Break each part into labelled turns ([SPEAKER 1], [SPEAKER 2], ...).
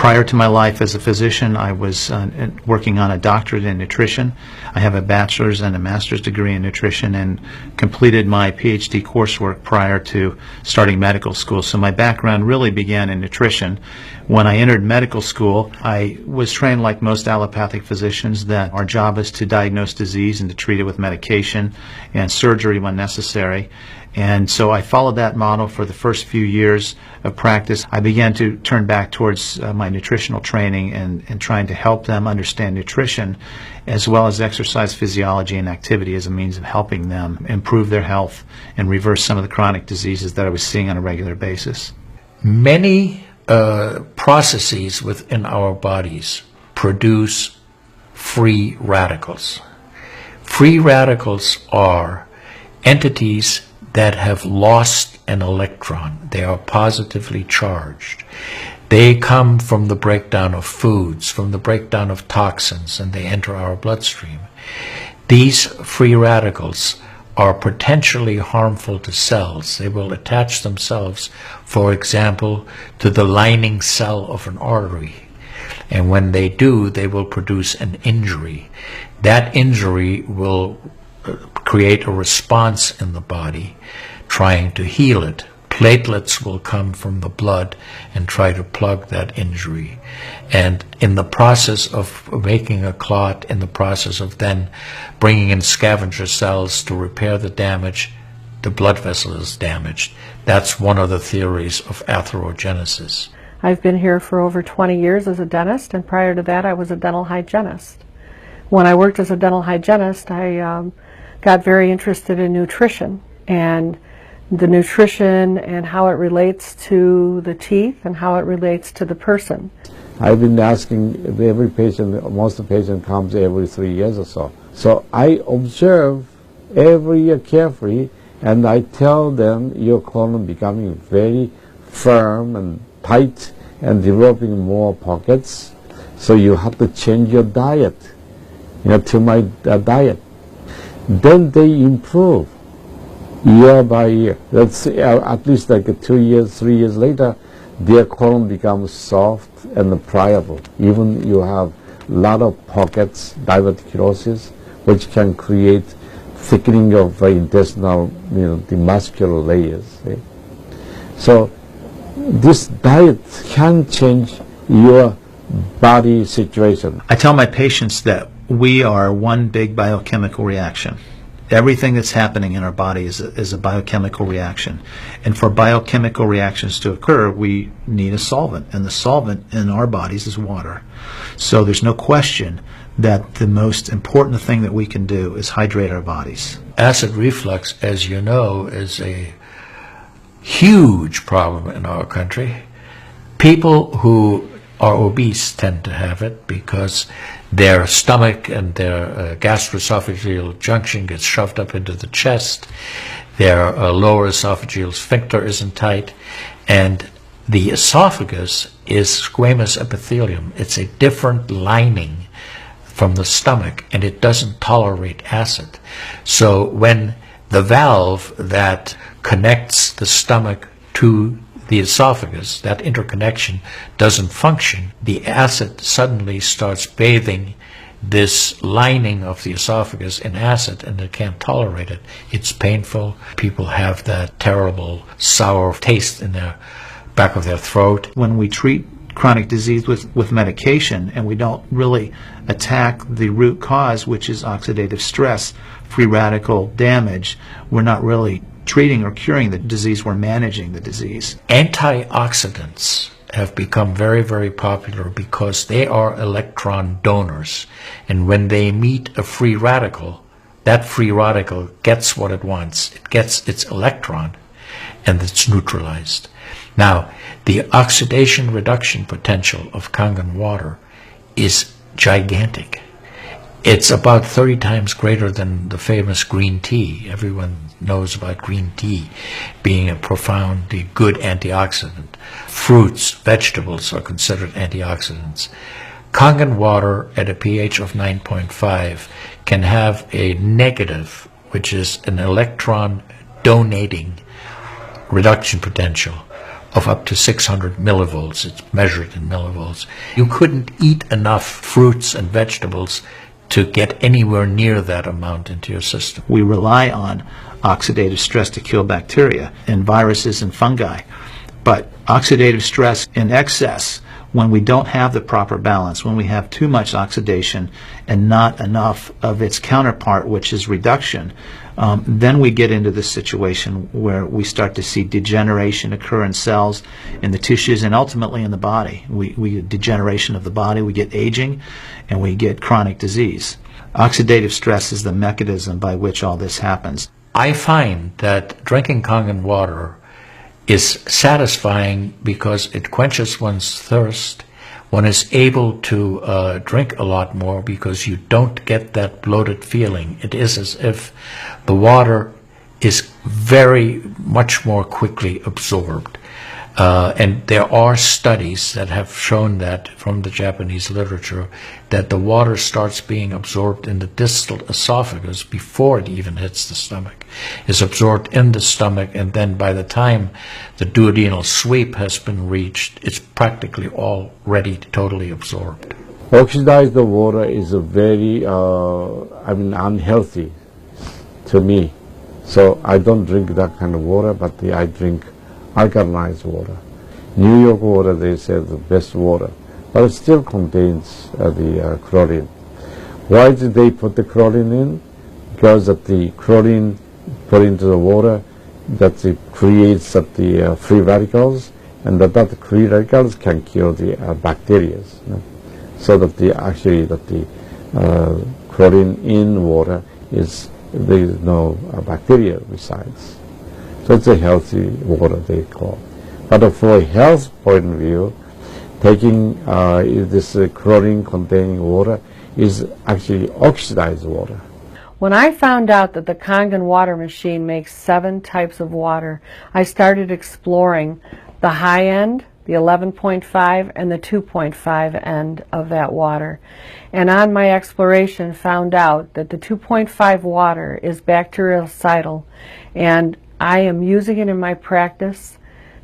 [SPEAKER 1] Prior to my life as a physician, I was working on a doctorate in nutrition. I have a bachelor's and a master's degree in nutrition and completed my PhD coursework prior to starting medical school. So my background really began in nutrition. When I entered medical school, I was trained like most allopathic physicians that our job is to diagnose disease and to treat it with medication and surgery when necessary. And so I followed that model for the first few years of practice. I began to turn back towards my nutritional training and trying to help them understand nutrition as well as exercise physiology and activity as a means of helping them improve their health and reverse some of the chronic diseases that I was seeing on a regular basis.
[SPEAKER 2] Many processes within our bodies produce free radicals. Free radicals are entities that have lost an electron. They are positively charged. They come from the breakdown of foods, from the breakdown of toxins, and they enter our bloodstream. These free radicals are potentially harmful to cells. They will attach themselves, for example, to the lining cell of an artery. And when they do, they will produce an injury. That injury will create a response in the body trying to heal it. Platelets will come from the blood and try to plug that injury. And in the process of making a clot, in the process of then bringing in scavenger cells to repair the damage, the blood vessel is damaged. That's one of the theories of atherogenesis.
[SPEAKER 3] I've been here for over 20 years as a dentist, and prior to that I was a dental hygienist. When I worked as a dental hygienist, I got very interested in nutrition and the nutrition and how it relates to the teeth and how it relates to the person.
[SPEAKER 4] I've been asking every patient, most of the patient comes every 3 years or so. So I observe every year carefully and I tell them your colon becoming very firm and tight and developing more pockets. So you have to change your diet, to my diet. Then they improve year by year. That's at least like 2 years, 3 years later, their colon becomes soft and pliable. Even you have a lot of pockets, diverticulosis, which can create thickening of intestinal, the muscular layers. See? So this diet can change your body situation.
[SPEAKER 1] I tell my patients that we are one big biochemical reaction. Everything that's happening in our body is a biochemical reaction. And for biochemical reactions to occur, we need a solvent. And the solvent in our bodies is water. So there's no question that the most important thing that we can do is hydrate our bodies.
[SPEAKER 2] Acid reflux, as you know, is a huge problem in our country. People who are obese tend to have it because their stomach and their gastroesophageal junction gets shoved up into the chest. Their lower esophageal sphincter isn't tight, and the esophagus is squamous epithelium. It's a different lining from the stomach, and it doesn't tolerate acid. So when the valve that connects the stomach to the esophagus, that interconnection doesn't function, the acid suddenly starts bathing this lining of the esophagus in acid, and it can't tolerate it. It's painful. People have that terrible sour taste in their back of their throat.
[SPEAKER 1] When we treat chronic disease with medication and we don't really attack the root cause, which is oxidative stress, free radical damage, we're not really treating or curing the disease, we're managing the disease.
[SPEAKER 2] Antioxidants have become very, very popular because they are electron donors. And when they meet a free radical, that free radical gets what it wants. It gets its electron, and it's neutralized. Now, the oxidation reduction potential of Kangen water is gigantic. It's about 30 times greater than the famous green tea. Everyone knows about green tea being a profoundly good antioxidant. Fruits, vegetables are considered antioxidants. Kangen water at a pH of 9.5 can have a negative, which is an electron donating reduction potential of up to 600 millivolts. It's measured in millivolts. You couldn't eat enough fruits and vegetables to get anywhere near that amount into your system.
[SPEAKER 1] We rely on oxidative stress to kill bacteria and viruses and fungi. But oxidative stress in excess, when we don't have the proper balance, when we have too much oxidation and not enough of its counterpart, which is reduction, then we get into this situation where we start to see degeneration occur in cells, in the tissues, and ultimately in the body. We get degeneration of the body, we get aging, and we get chronic disease. Oxidative stress is the mechanism by which all this happens.
[SPEAKER 2] I find that drinking Kangen water is satisfying because it quenches one's thirst. One is able to drink a lot more because you don't get that bloated feeling. It is as if the water is very much more quickly absorbed. And there are studies that have shown that from the Japanese literature that the water starts being absorbed in the distal esophagus before it even hits the stomach. It's absorbed in the stomach, and then by the time the duodenal sweep has been reached, it's practically already totally absorbed.
[SPEAKER 4] Oxidized water is a very, unhealthy to me. So I don't drink that kind of water, but I drink alkalized water. New York water, they say, the best water, but it still contains the chlorine. Why did they put the chlorine in? Because of the chlorine put into the water, that it creates the free radicals, and that free radicals can kill the bacteria. So that the chlorine in water is, there is no bacteria resides. So it's a healthy water, they call. But for a health point of view, taking this chlorine-containing water is actually oxidized water.
[SPEAKER 3] When I found out that the Kangen water machine makes 7 types of water, I started exploring the high end, the 11.5, and the 2.5 end of that water. And on my exploration, found out that the 2.5 water is bactericidal, and I am using it in my practice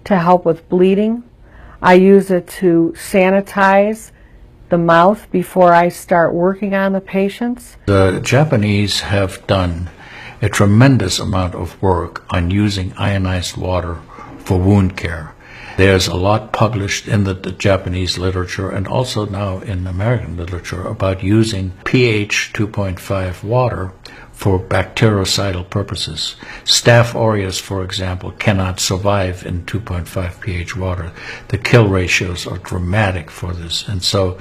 [SPEAKER 3] to help with bleeding. I use it to sanitize the mouth before I start working on the patients.
[SPEAKER 2] The Japanese have done a tremendous amount of work on using ionized water for wound care. There's a lot published in the Japanese literature and also now in American literature about using pH 2.5 water for bactericidal purposes. Staph aureus, for example, cannot survive in 2.5 pH water. The kill ratios are dramatic for this, and so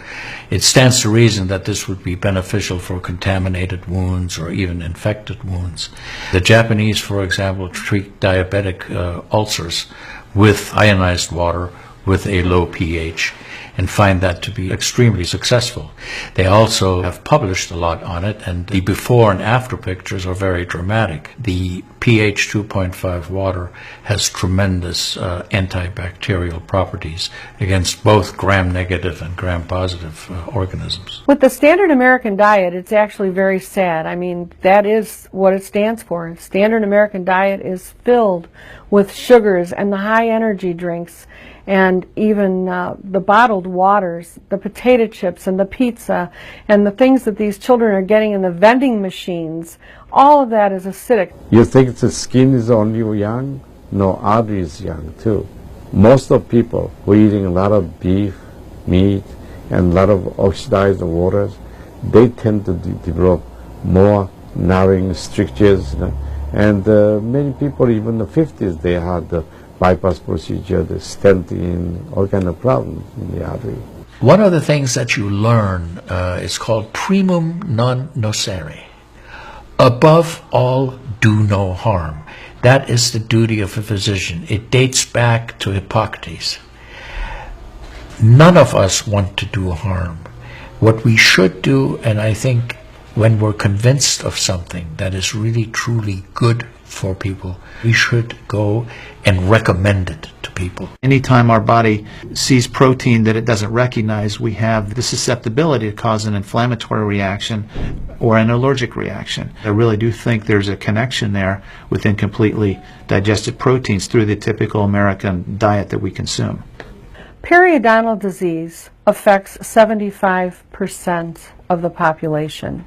[SPEAKER 2] it stands to reason that this would be beneficial for contaminated wounds or even infected wounds. The Japanese, for example, treat diabetic ulcers with ionized water with a low pH and find that to be extremely successful. They also have published a lot on it, and the before and after pictures are very dramatic. The pH 2.5 water has tremendous antibacterial properties against both gram-negative and gram-positive organisms.
[SPEAKER 3] With the standard American diet, it's actually very sad. I mean, that is what it stands for. Standard American diet is filled with sugars and the high energy drinks, and even the bottled waters, the potato chips and the pizza, and the things that these children are getting in the vending machines. All of that is acidic.
[SPEAKER 4] You think the skin is only young? No, artery is young too. Most of people who are eating a lot of beef, meat, and a lot of oxidized waters, they tend to develop more narrowing strictures. And many people, even in the 50s, they had the bypass procedure, the stent in, all kind of problems in the artery.
[SPEAKER 2] One of the things that you learn is called primum non nocere. Above all, do no harm. That is the duty of a physician. It dates back to Hippocrates. None of us want to do harm. What we should do, and I think when we're convinced of something that is really truly good for people. We should go and recommend it to people.
[SPEAKER 1] Anytime our body sees protein that it doesn't recognize, we have the susceptibility to cause an inflammatory reaction or an allergic reaction. I really do think there's a connection there with incompletely digested proteins through the typical American diet that we consume.
[SPEAKER 3] Periodontal disease affects 75% of the population.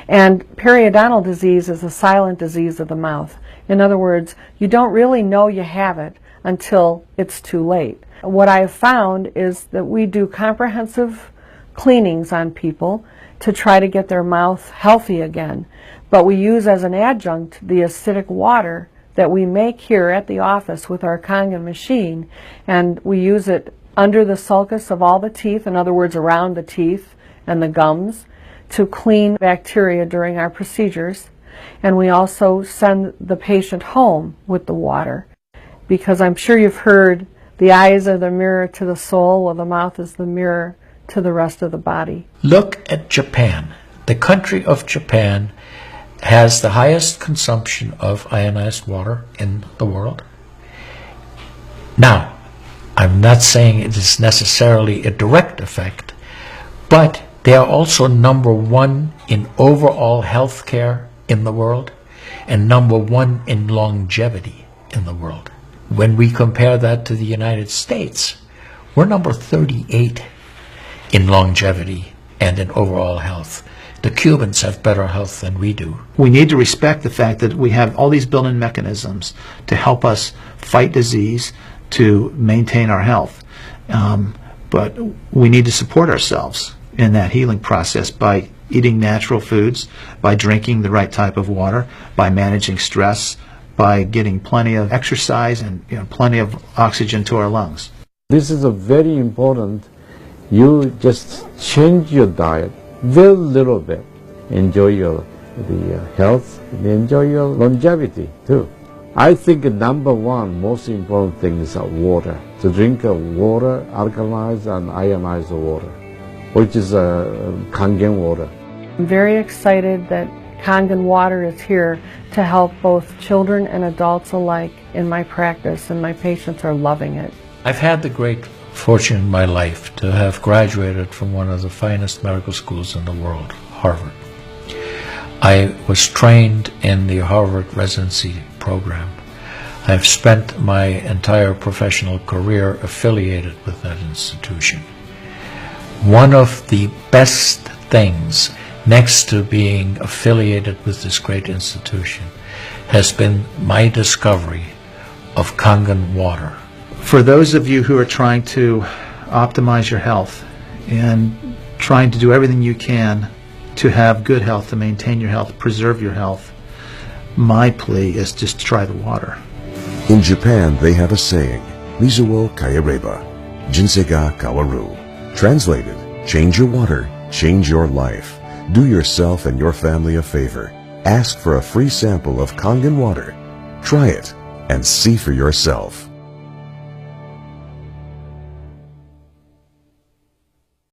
[SPEAKER 3] And periodontal disease is a silent disease of the mouth. In other words, you don't really know you have it until it's too late. What I have found is that we do comprehensive cleanings on people to try to get their mouth healthy again. But we use as an adjunct the acidic water that we make here at the office with our Kangen machine, and we use it under the sulcus of all the teeth, in other words around the teeth and the gums, to clean bacteria during our procedures. And we also send the patient home with the water, because I'm sure you've heard the eyes are the mirror to the soul, while the mouth is the mirror to the rest of the body.
[SPEAKER 2] Look at Japan. The country of Japan has the highest consumption of ionized water in the world. Now, I'm not saying it is necessarily a direct effect, but they are also number one in overall health care in the world and number one in longevity in the world. When we compare that to the United States, we're number 38 in longevity and in overall health. The Cubans have better health than we do.
[SPEAKER 1] We need to respect the fact that we have all these built-in mechanisms to help us fight disease, to maintain our health. But we need to support ourselves in that healing process by eating natural foods, by drinking the right type of water, by managing stress, by getting plenty of exercise and plenty of oxygen to our lungs.
[SPEAKER 4] This is a very important. You just change your diet very little bit. Enjoy the health, and enjoy your longevity too. I think number one most important thing is water. To drink water, alkalized and ionized water, which is Kangen water.
[SPEAKER 3] I'm very excited that Kangen water is here to help both children and adults alike in my practice, and my patients are loving it.
[SPEAKER 2] I've had the great fortune in my life to have graduated from one of the finest medical schools in the world, Harvard. I was trained in the Harvard residency program. I've spent my entire professional career affiliated with that institution. One of the best things, next to being affiliated with this great institution, has been my discovery of Kangen water.
[SPEAKER 1] For those of you who are trying to optimize your health and trying to do everything you can to have good health, to maintain your health, preserve your health, my plea is just try the water.
[SPEAKER 5] In Japan, they have a saying, Mizuo kayareba, jinsei ga kawaru. Translated, change your water, change your life. Do yourself and your family a favor. Ask for a free sample of Kangen water. Try it and see for yourself.